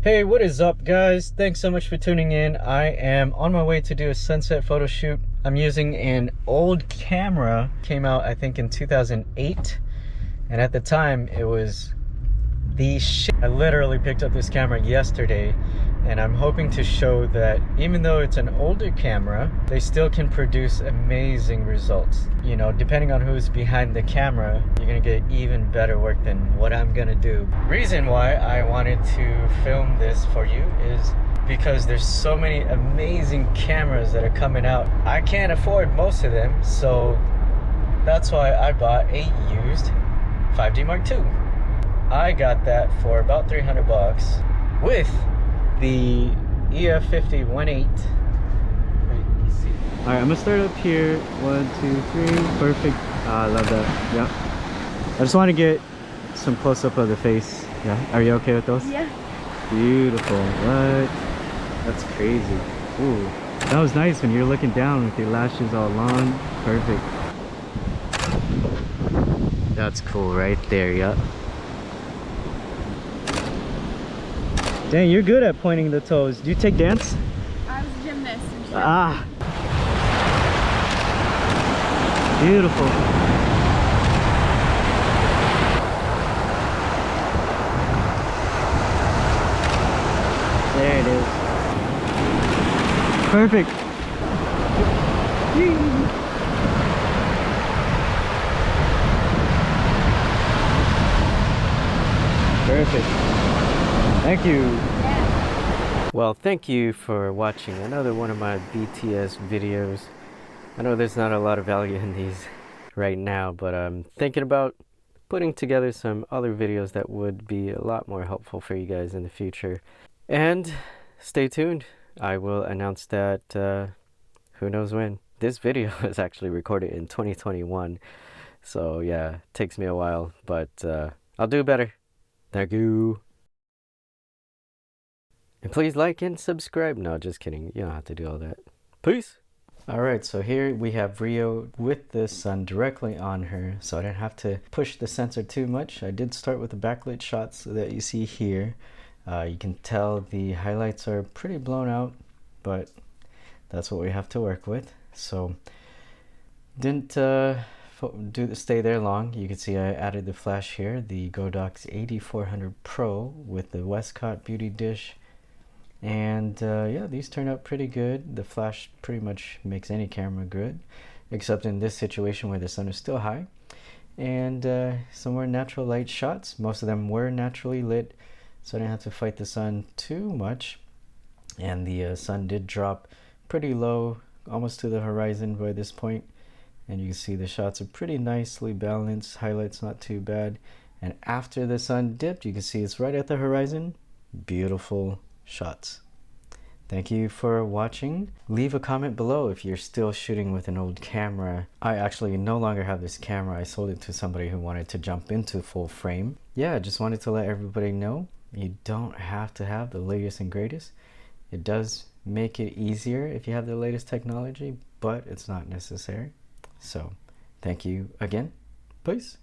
Hey, what is up, guys? Thanks so much for tuning in. I am on my way to do a sunset photo shoot. I'm using an old camera. Came out, I think, in 2008. And at the time, it was the shit. I literally picked up this camera yesterday, and I'm hoping to show that even though it's an older camera, they still can produce amazing results. You know, depending on who's behind the camera, you're gonna get even better work than what I'm gonna do. Reason why I wanted to film this for you is because there's so many amazing cameras that are coming out. I can't afford most of them, so that's why I bought a used 5D Mark II. I got that for about 300 bucks with the EF50 1.8. Alright, I'm gonna start up here. 1, 2, 3. Perfect. I love that. Yep. I just want to get some close-up of the face. Yeah. Are you okay with those? Yeah. Beautiful. What? That's crazy. Ooh. That was nice when you're looking down with your lashes all long. Perfect. That's cool right there. Yep. Dang, you're good at pointing the toes. Do you take dance? I was a gymnast. Ah. Beautiful. There it is. Perfect. Perfect. Thank you. Yeah. Well, thank you for watching another one of my BTS videos. I know there's not a lot of value in these right now, but I'm thinking about putting together some other videos that would be a lot more helpful for you guys in the future. And stay tuned. I will announce that who knows when. This video is actually recorded in 2021. So yeah, it takes me a while, but I'll do better. Thank you. And please like and subscribe. No, just kidding. You don't have to do all that. Peace. Alright, so here we have Rio with the sun directly on her, so I didn't have to push the sensor too much. I did start with the backlit shots that you see here. You can tell the highlights are pretty blown out, but that's what we have to work with. So didn't stay there long. You can see I added the flash here, the Godox 8400 Pro with the Westcott Beauty Dish. And yeah, these turned out pretty good. The flash pretty much makes any camera good, except in this situation where the sun is still high. And some more natural light shots. Most of them were naturally lit, so I didn't have to fight the sun too much. And the sun did drop pretty low, almost to the horizon by this point. And you can see the shots are pretty nicely balanced. Highlights not too bad. And after the sun dipped, you can see it's right at the horizon. Beautiful shots. Thank you for watching. Leave a comment below if you're still shooting with an old camera. I actually no longer have this camera. I sold it to somebody who wanted to jump into full frame. Yeah, just wanted to let everybody know you don't have to have the latest and greatest. It does make it easier if you have the latest technology, but it's not necessary. So thank you again. Peace.